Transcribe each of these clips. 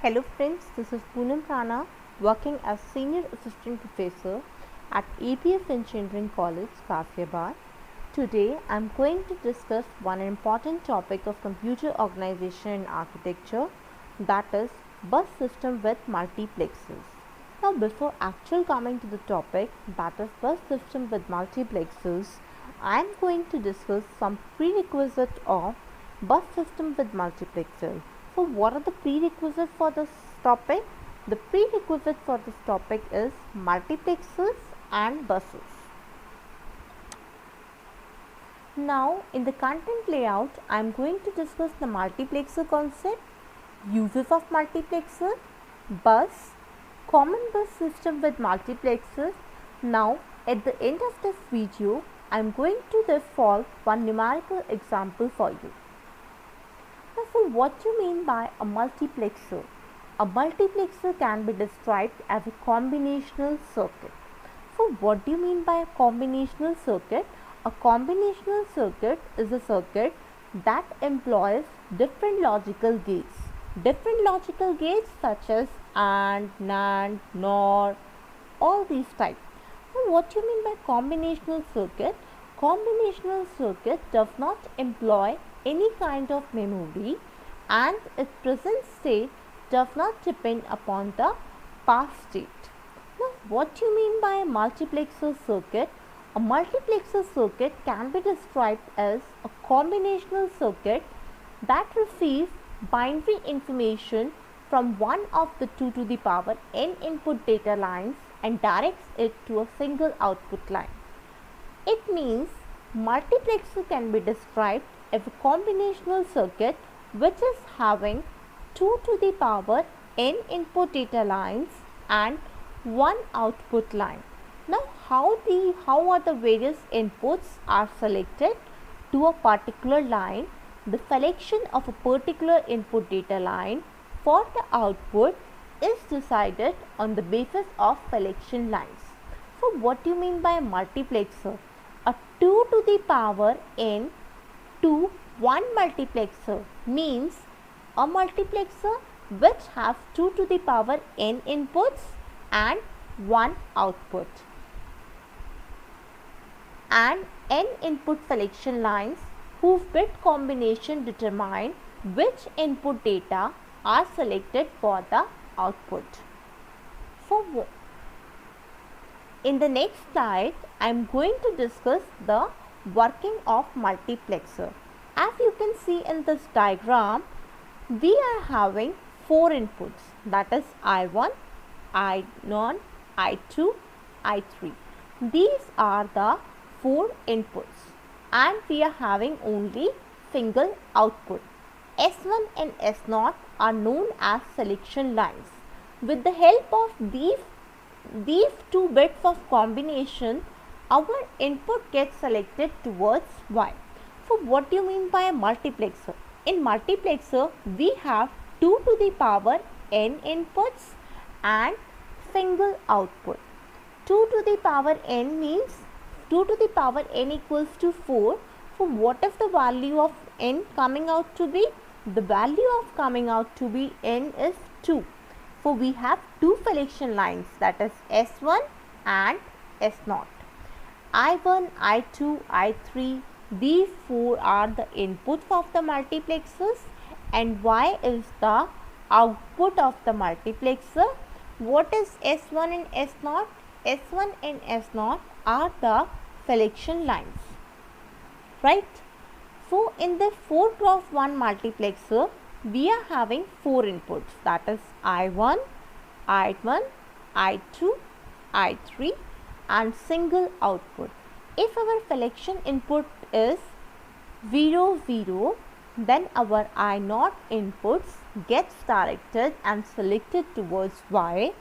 Hello friends, this is Poonam Rana working as Senior Assistant Professor at APF Engineering College, Ghaziabad. Today I am going to discuss one important topic of computer organization and architecture, that is bus system with multiplexers. Now before actually coming to the topic, that is bus system with multiplexers, I am going to discuss some prerequisites of bus system with multiplexer. So what are the prerequisites for this topic? The prerequisite for this topic is multiplexers and buses. Now in the content layout, I am going to discuss the multiplexer concept, uses of multiplexer, bus, common bus system with multiplexers. Now at the end of this video, I am going to solve one numerical example for you. So what do you mean by a multiplexer? A multiplexer can be described as a combinational circuit. So what do you mean by a combinational circuit? A combinational circuit is a circuit that employs different logical gates. Different logical gates such as AND, NAND, NOR, all these types. So what do you mean by combinational circuit? Combinational circuit does not employ any kind of memory and its present state does not depend upon the past state. Now what do you mean by a multiplexer circuit? A multiplexer circuit can be described as a combinational circuit that receives binary information from one of the 2 to the power n input data lines and directs it to a single output line. It means multiplexer can be described as a combinational circuit which is having 2 to the power n input data lines and one output line. Now how are the various inputs are selected to a particular line? The selection of a particular input data line for the output is decided on the basis of selection lines. So what do you mean by a multiplexer? A 2 to the power n to 1 multiplexer means a multiplexer which has 2 to the power n inputs and 1 output, and n input selection lines whose bit combination determine which input data are selected for the output. So in the next slide, I am going to discuss the working of multiplexer. As you can see in this diagram, we are having 4 inputs, that is I1, I0, I2, I3. These are the 4 inputs and we are having only single output. S1 and S0 are known as selection lines. With the help of these 2 bits of combination, our input gets selected towards Y. So what do you mean by a multiplexer? In multiplexer, we have 2 to the power n inputs and single output. 2 to the power n means 2 to the power n equals to 4. So what is the value of n coming out to be? The value of coming out to be n is 2. So we have 2 selection lines, that is S1 and S0. I1, I2, I3, these 4 are the inputs of the multiplexers and Y is the output of the multiplexer. What is S1 and S0? S1 and S0 are the selection lines, right? So in the 4x1 multiplexer, we are having 4 inputs, that is I1, I1, I2, I3 and single output. If our selection input is 0, 0, then our I0 inputs gets directed and selected towards Y,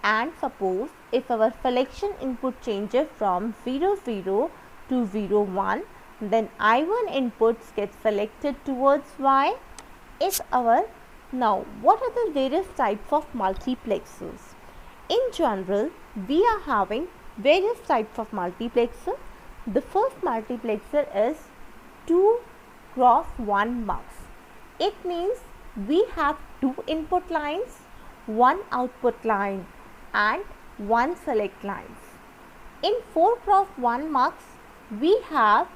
and suppose if our selection input changes from 0, 0 to 0, 1, then I1 inputs get selected towards Y. Now what are the various types of multiplexers? In general, we are having various types of multiplexer. The first multiplexer is 2x1 mux. It means we have two input lines, one output line and one select lines. In 4x1 mux, we have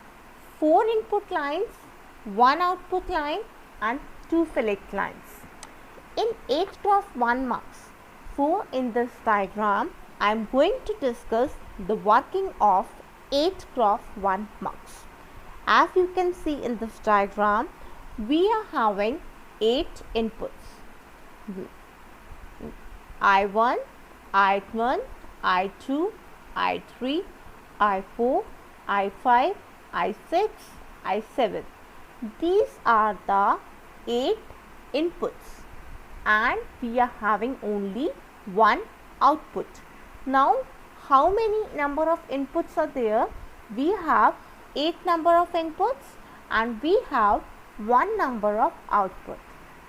4 input lines, 1 output line and 2 select lines. In 8x1 mux, so in this diagram, I am going to discuss the working of 8x1 mux. As you can see in this diagram, we are having 8 inputs. I1, I1, I2, I3, I4, I5, I6, I7. These are the 8 inputs and we are having only one output. Now, how many number of inputs are there? We have 8 number of inputs and we have 1 number of output.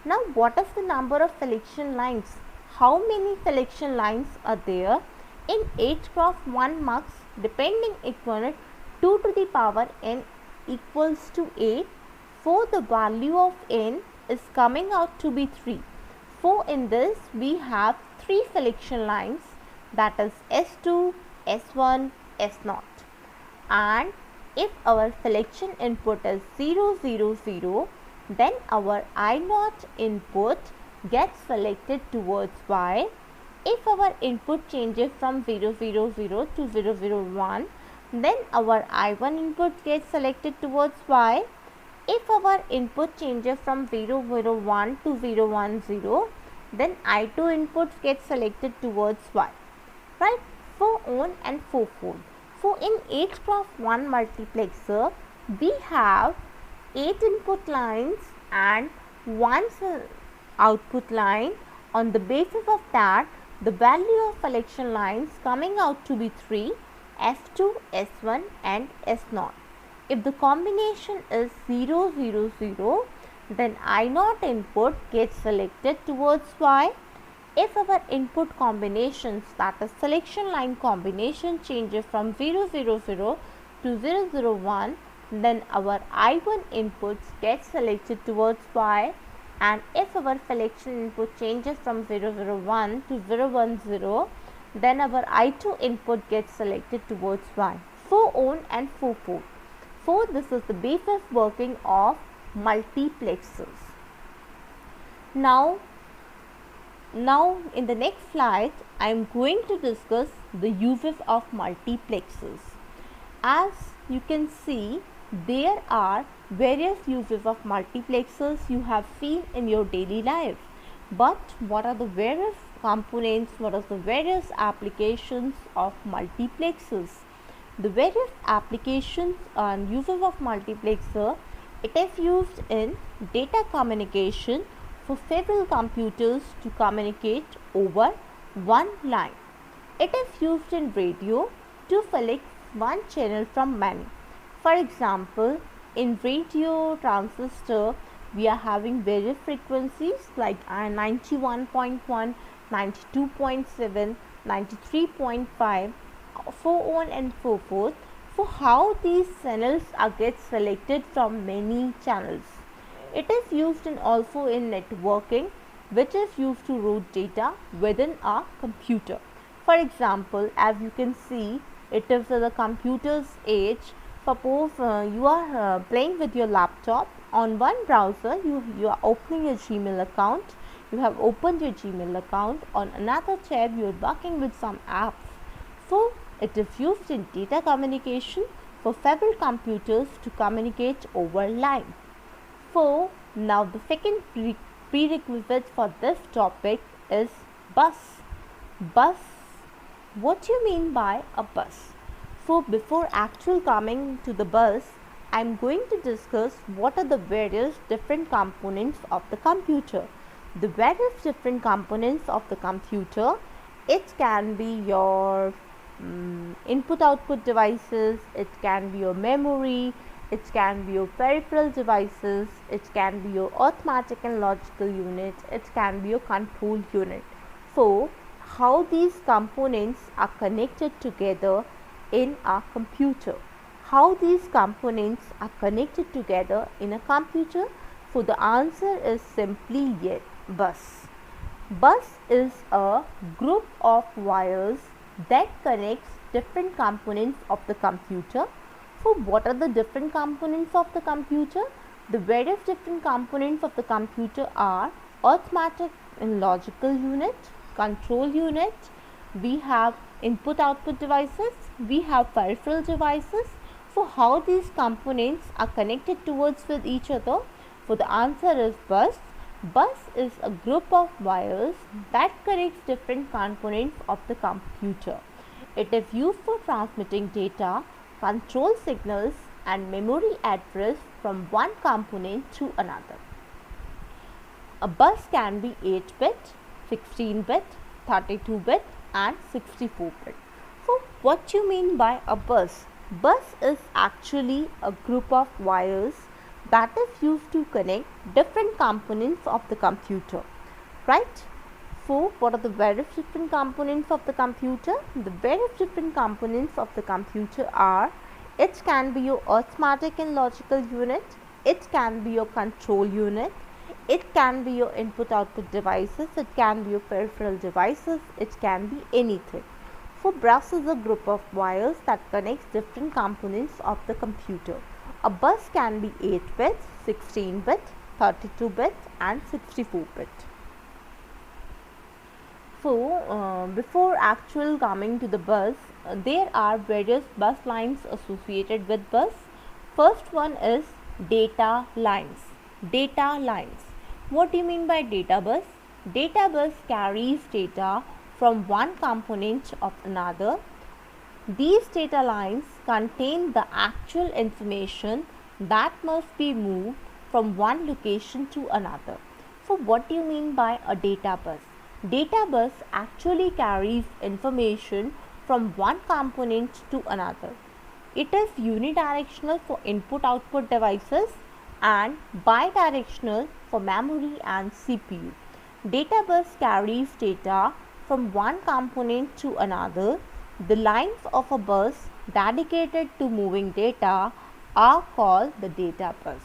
Now, what is the number of selection lines? How many selection lines are there? In 8x1 mux, depending upon it, 2 to the power n equals to 8. So, the value of n is coming out to be 3. So, in this we have 3 selection lines, that is S2, S1, S0. And if our selection input is 0, 0, 0, then our I0 input gets selected towards Y. If our input changes from 0, 0, 0 to 0, 0, 1, then our I1 input gets selected towards Y. If our input changes from 0, 0, 1 to 0, 1, 0, then I2 inputs get selected towards Y. Right? So on and so forth. So in 8x1 multiplexer, we have 8 input lines and 1 output line. On the basis of that, the value of selection lines coming out to be 3, S2, S1 and S0. If the combination is 0, 0, 0, then I0 input gets selected towards Y. If our input combinations, that is selection line combination, changes from 0, 0, 0 to 0, 0, 1, then our I1 inputs get selected towards Y. And if our selection input changes from 0, 0, 1 to 0, 1, 0, then our I2 input gets selected towards Y. So on and so forth. So this is the basis working of multiplexers. Now in the next slide, I am going to discuss the uses of multiplexers. As you can see, there are various uses of multiplexers you have seen in your daily life. But what are the various components, what are the various applications of multiplexers? The various applications and uses of multiplexer, it is used in data communication for several computers to communicate over one line. It is used in radio to select one channel from many. For example, in radio transistor, we are having various frequencies like 91.1, 92.7, 93.5, so on and so forth. So how these channels are get selected from many channels? It is used in also in networking, which is used to route data within a computer. For example, as you can see, it is the computer's age. Suppose you are playing with your laptop. On one browser, you are opening a Gmail account. You have opened your Gmail account. On another tab, you are working with some apps. So it is used in data communication for several computers to communicate over line. So now the second prerequisite for this topic is bus. Bus. What do you mean by a bus? So before actually coming to the bus, I am going to discuss what are the various different components of the computer. The various different components of the computer, it can be your input output devices, it can be your memory, it can be your peripheral devices, it can be your arithmetic and logical unit, it can be your control unit. So how these components are connected together in a computer. How these components are connected together in a computer. So the answer is simply yes, bus. Bus is a group of wires that connects different components of the computer. So what are the different components of the computer? The various different components of the computer are arithmetic and logical unit, control unit, we have input output devices, we have peripheral devices. So how these components are connected towards with each other? So the answer is bus. Bus is a group of wires that connects different components of the computer. It is used for transmitting data, control signals and memory address from one component to another. A bus can be 8-bit, 16-bit, 32-bit and 64-bit. So what you mean by a bus? Bus is actually a group of wires that is used to connect different components of the computer, right? So what are the various different components of the computer? The various different components of the computer are, it can be your arithmetic and logical unit, it can be your control unit, it can be your input output devices, it can be your peripheral devices, it can be anything. So bus is a group of wires that connects different components of the computer. A bus can be 8-bit, 16-bit, 32-bit and 64-bit. So before actual coming to the bus, there are various bus lines associated with bus. First one is data lines. Data lines. What do you mean by data bus? Data bus carries data from one component of another. These data lines contain the actual information that must be moved from one location to another. So what do you mean by a data bus? Data bus actually carries information from one component to another. It is unidirectional for input-output devices and bidirectional for memory and CPU. Data bus carries data from one component to another. The lines of a bus dedicated to moving data are called the data bus.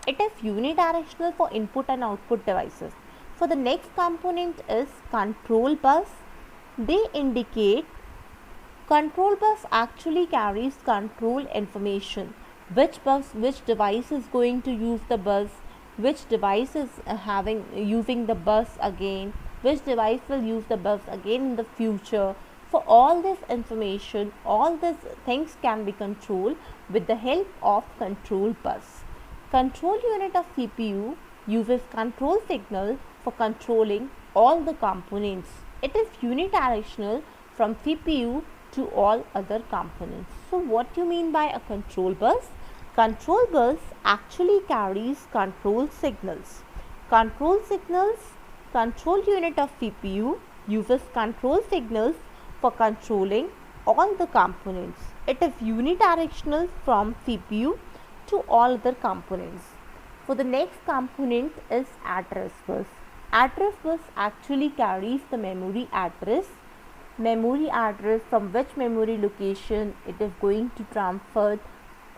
It is unidirectional for input and output devices. So the next component is control bus. They indicate control bus actually carries control information. Which device is going to use the bus, which device is using the bus again, which device will use the bus again in the future. For all this information, all these things can be controlled with the help of control bus. Control unit of CPU uses control signal for controlling all the components. It is unidirectional from CPU to all other components. So what do you mean by a control bus? Control bus actually carries control signals. Control unit of CPU uses control signals for controlling all the components. It is unidirectional from CPU to all other components. So the next component is address bus. Address bus actually carries the memory address from which memory location it is going to transfer.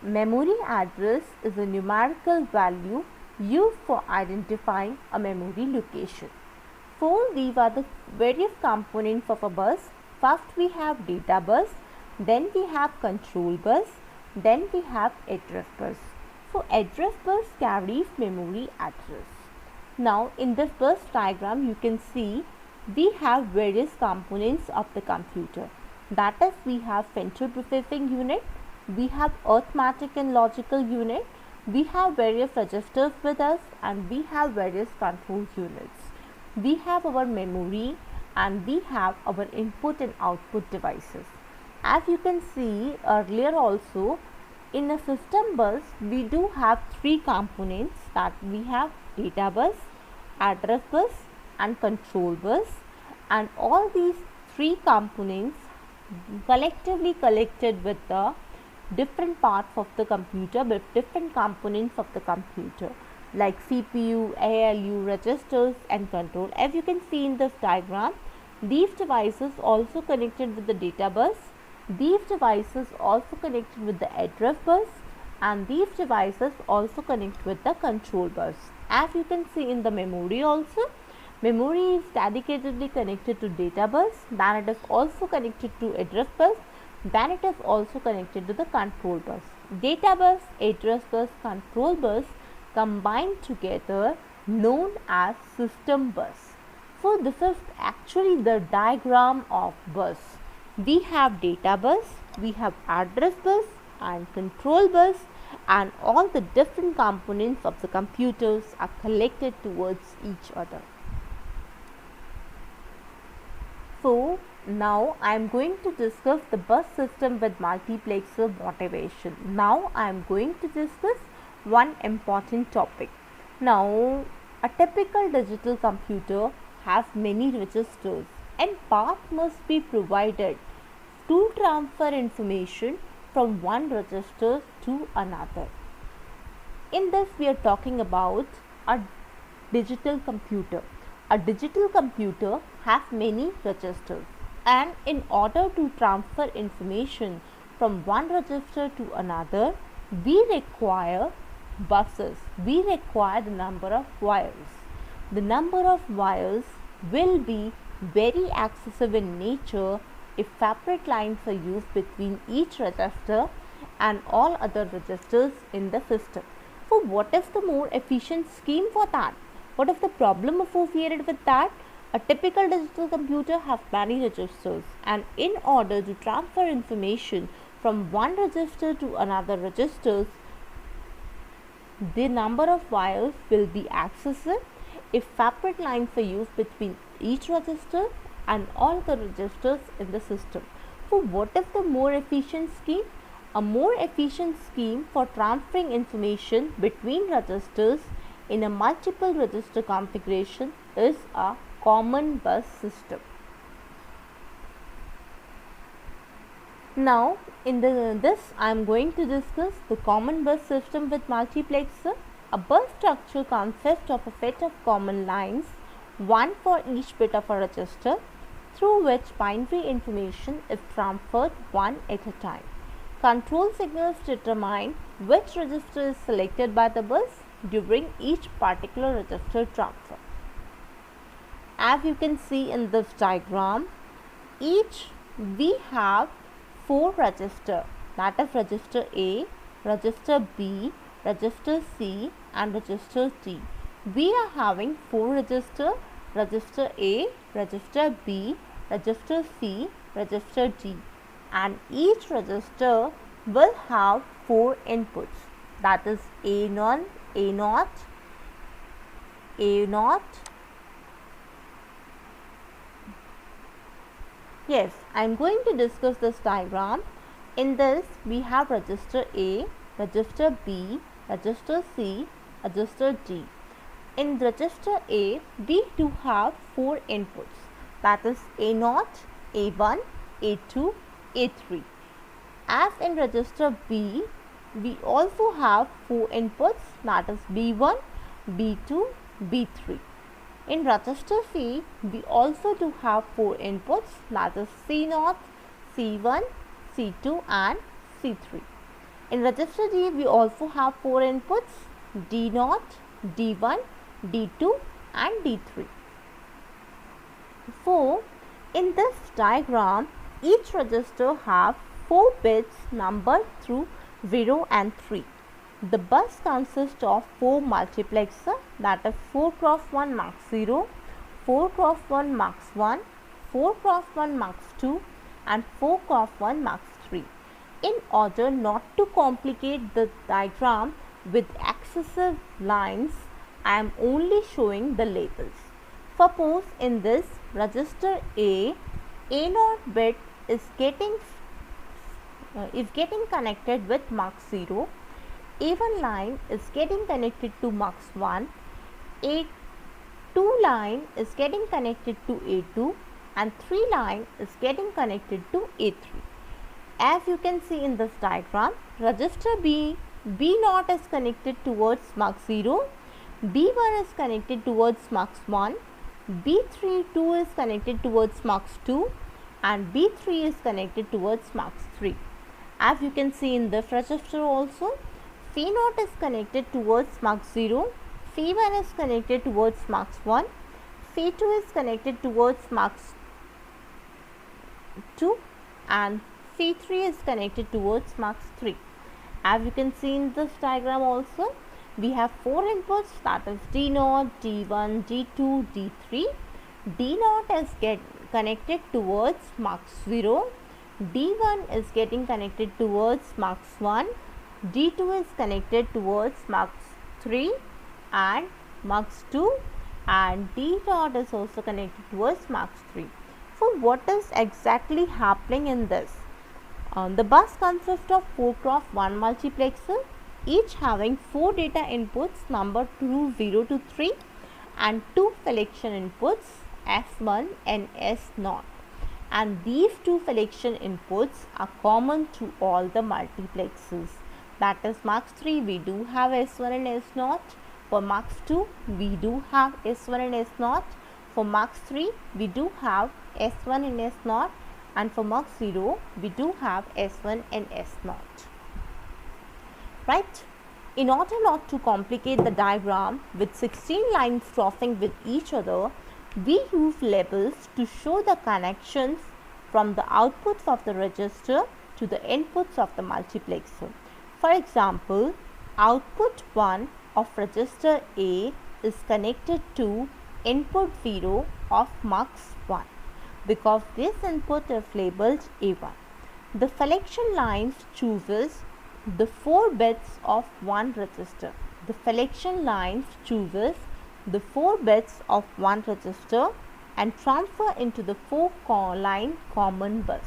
Memory address is a numerical value used for identifying a memory location. So these are the various components of a bus. First we have data bus, then we have control bus, then we have address bus. So address bus carries memory address. Now in this bus diagram you can see we have various components of the computer. That is, we have central processing unit, we have arithmetic and logical unit, we have various registers with us, and we have various control units. We have our memory and we have our input and output devices. As you can see earlier also, in a system bus we do have three components, that we have data bus, address bus and control bus, and all these three components collectively collected with the different parts of the computer, with different components of the computer like CPU, ALU, registers and control. As you can see in this diagram, these devices also connected with the data bus, these devices also connected with the address bus, and these devices also connect with the control bus. As you can see in the memory also, memory is dedicatedly connected to data bus, then it is also connected to address bus, then it is also connected to the control bus. Data bus, address bus, control bus combined together known as system bus. So this is actually the diagram of bus. We have data bus, we have address bus and control bus, and all the different components of the computers are collected towards each other. So now I am going to discuss the bus system with multiplexer motivation. Now I am going to discuss one important topic. Now a typical digital computer has many registers and path must be provided to transfer information from one register to another. In this we are talking about a digital computer. A digital computer has many registers, and in order to transfer information from one register to another, we require buses. We require the number of wires. The number of wires will be very excessive in nature if separate lines are used between each register and all other registers in the system. So what is the more efficient scheme for that? What is the problem associated with that? A typical digital computer has many registers, and in order to transfer information from one register to another registers, the number of wires will be excessive if separate lines are used between each register and all the registers in the system. So what is the more efficient scheme? A more efficient scheme for transferring information between registers in a multiple register configuration is a common bus system. Now in this I am going to discuss the common bus system with multiplexer. A bus structure consists of a set of common lines, one for each bit of a register, through which binary information is transferred one at a time. Control signals determine which register is selected by the bus during each particular register transfer. As you can see in this diagram, we have 4 registers, that is register A, register B, register C and register D. We are having 4 registers, register A, register B, register C, register D, and each register will have 4 inputs, that is A0, A0, A0. Yes, I am going to discuss this diagram. In this we have register A, register B, register C, register D. In register A, we do have 4 inputs, that is A0, A1, A2, A3. As in register B, we also have 4 inputs, that is B1, B2, B3. In register C, we also do have 4 inputs, that is C0, C1, C2 and C3. In register D, we also have 4 inputs, D0, D1, D2 and D3. So, in this diagram, each register have 4 bits numbered through 0 and 3. The bus consists of 4 multiplexer, that is 4 cross 1 max 0, 4 cross 1 max 1, 4 cross 1 max 2 and 4 cross 1 max 3. In order not to complicate the diagram with excessive lines, I am only showing the labels. Suppose in this register A, A0 bit is getting connected with max 0, A1 line is getting connected to max 1, A2 line is getting connected to A2 and 3 line is getting connected to A3. As you can see in this diagram, register B, B0 is connected towards max 0, B1 is connected towards max 1, B3 2 is connected towards max 2 and B3 is connected towards max 3. As you can see in this register also, C0 is connected towards max 0, Phi1 is connected towards mux 1, Phi2 is connected towards mux 2, and Phi3 is connected towards mux 3. As you can see in this diagram also, we have 4 inputs, that is D0, D1, D2, D3. D0 is connected towards mux 0, D1 is getting connected towards mux 1, D2 is connected towards mux 3 and mux 2, and D0 is also connected towards mux 3. So what is exactly happening in this? The bus consists of 4x1 multiplexer, each having 4 data inputs numbered to 0 to 3 and 2 selection inputs S1 and S0. And these 2 selection inputs are common to all the multiplexers. That is mux 3 we do have S1 and S0. For mux 2 we do have S1 and S0. For mux 3 we do have S1 and S0. And for mux 0 we do have S1 and S0. Right? In order not to complicate the diagram with 16 lines crossing with each other, we use labels to show the connections from the outputs of the register to the inputs of the multiplexer. For example, output 1 of register A is connected to input 0 of mux 1 because this input is labeled A1. The selection lines chooses the 4 bits of one register. The selection lines chooses the 4 bits of one register and transfer into the 4 line common bus.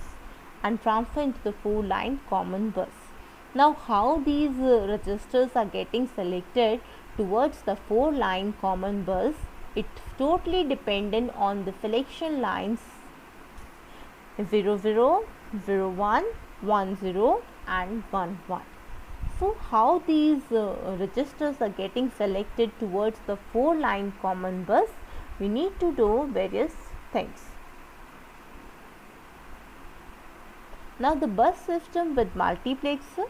Now how these registers are getting selected towards the 4 line common bus, it's totally dependent on the selection lines 0 0, 0 1, 1 0 and 1 1. So how these registers are getting selected towards the 4 line common bus, we need to do various things. Now the bus system with multiplexer,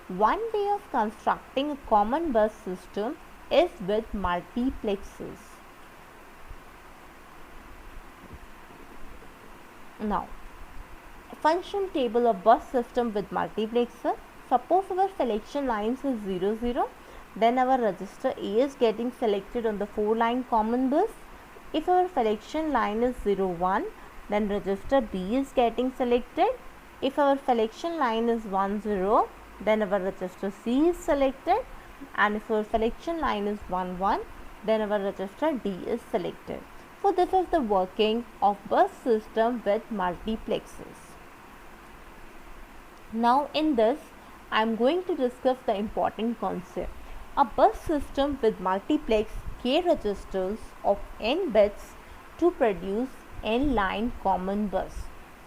one way of constructing a common bus system is with multiplexers. Now, function table of bus system with multiplexer. Suppose our selection lines is 0 0, then our register A is getting selected on the 4 line common bus. If our selection line is 0 1, then register B is getting selected. If our selection line is 1 0, then our register C is selected, and if our selection line is 1 1, then our register D is selected. So this is the working of bus system with multiplexers. Now in this, I am going to discuss the important concept. A bus system with multiplex k registers of n bits to produce n line common bus.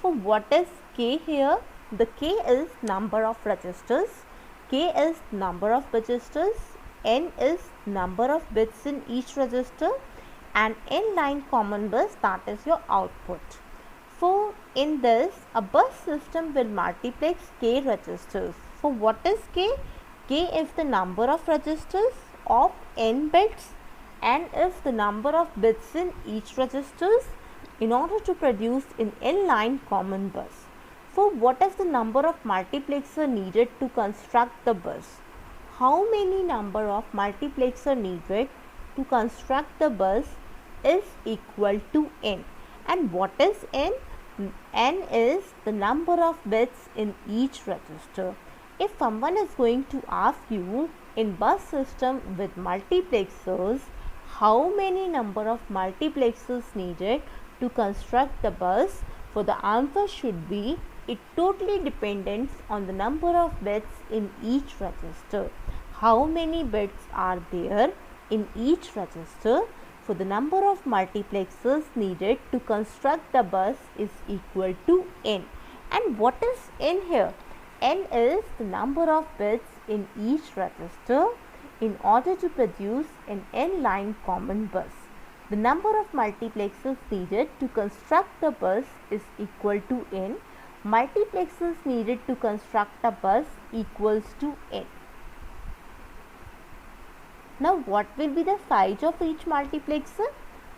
So what is k here? The k is number of registers, k is number of registers, n is number of bits in each register, and n line common bus, that is your output. So in this, a bus system will multiplex k registers. So what is k? K is the number of registers of n bits, n is the number of bits in each registers in order to produce an n line common bus. So what is the number of multiplexer needed to construct the bus? How many number of multiplexer needed to construct the bus is equal to n. And what is n? N is the number of bits in each register. If someone is going to ask you in bus system with multiplexers, how many number of multiplexers needed to construct the bus, for the answer should be, it totally depends on the number of bits in each register. How many bits are there in each register? So the number of multiplexers needed to construct the bus is equal to n. And what is n here? N is the number of bits in each register in order to produce an n line common bus. The number of multiplexers needed to construct the bus is equal to n. Multiplexers needed to construct a bus equals to n. Now what will be the size of each multiplexer?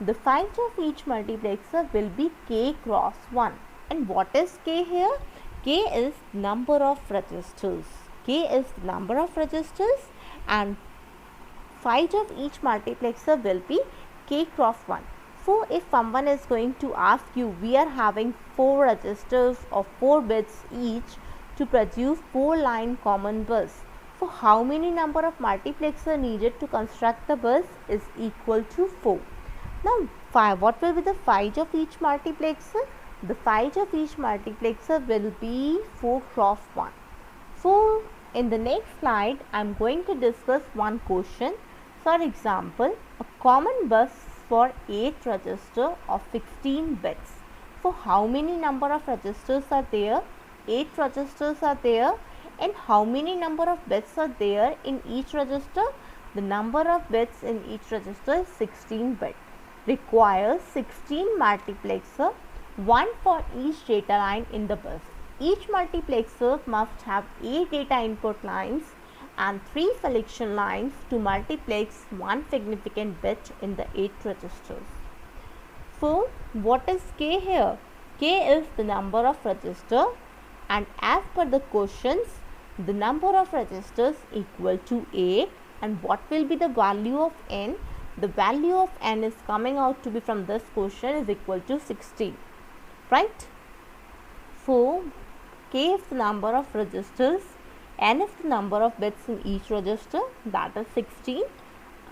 The size of each multiplexer will be k cross 1. And what is k here? K is number of registers. K is the number of registers and size of each multiplexer will be k cross 1. So if someone is going to ask you, we are having 4 registers of 4 bits each to produce 4 line common bus. So how many number of multiplexer needed to construct the bus is equal to 4. Now what will be the size of each multiplexer? The size of each multiplexer will be 4 cross 1. So in the next slide I am going to discuss one question. For example, a common bus for 8 register of 16 bits. So how many number of registers are there? 8 registers are there. And how many number of bits are there in each register? The number of bits in each register is 16 bit. Requires 16 multiplexer, 1 for each data line in the bus. Each multiplexer must have 8 data input lines and 3 selection lines to multiplex 1 significant bit in the 8 registers. So what is k here? K is the number of register, and as per the questions, the number of registers equal to 8, and what will be the value of n? The value of n is coming out to be from this question is equal to 16, right? So k is the number of registers, n is the number of bits in each register, that is 16.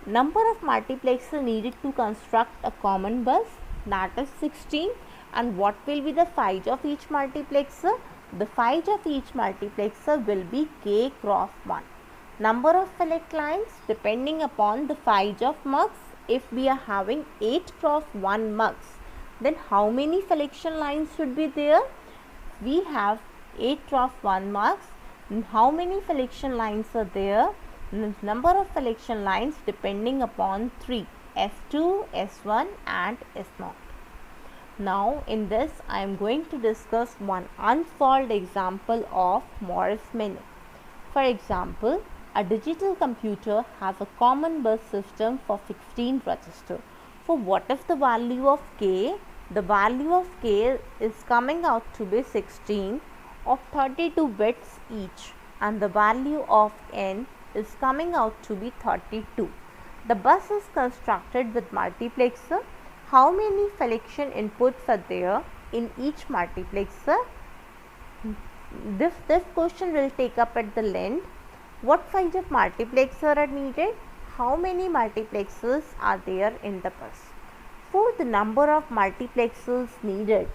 Number of multiplexer needed to construct a common bus, that is 16. And what will be the size of each multiplexer? The size of each multiplexer will be k cross 1. Number of select lines depending upon the size of mux. If we are having 8 cross 1 mux, then how many selection lines should be there? We have 8 cross 1 mux. How many selection lines are there? Number of selection lines depending upon 3, S2, S1 and S0. Now in this I am going to discuss one unsolved example of Morris-Minor. For example, a digital computer has a common bus system for 16 registers. So what is the value of k? The value of k is coming out to be 16 of 32 bits each, and the value of n is coming out to be 32. The bus is constructed with multiplexer. How many selection inputs are there in each multiplexer? This question will take up at the length. What size of multiplexer are needed? How many multiplexers are there in the bus? For the number of multiplexers needed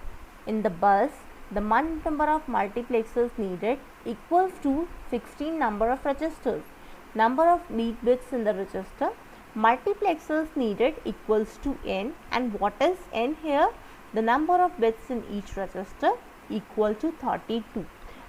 in the bus, the number of multiplexers needed equals to 16 number of registers. Number of lead bits in the register, multiplexers needed equals to n, and what is n here? The number of bits in each register equal to 32.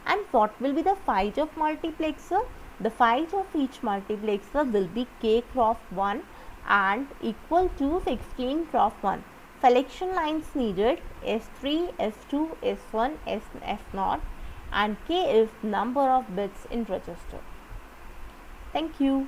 And what will be the size of multiplexer? The size of each multiplexer will be k cross 1 and equal to 16 cross 1. Selection lines needed S3, S2, S1, S0, and k is number of bits in register. Thank you.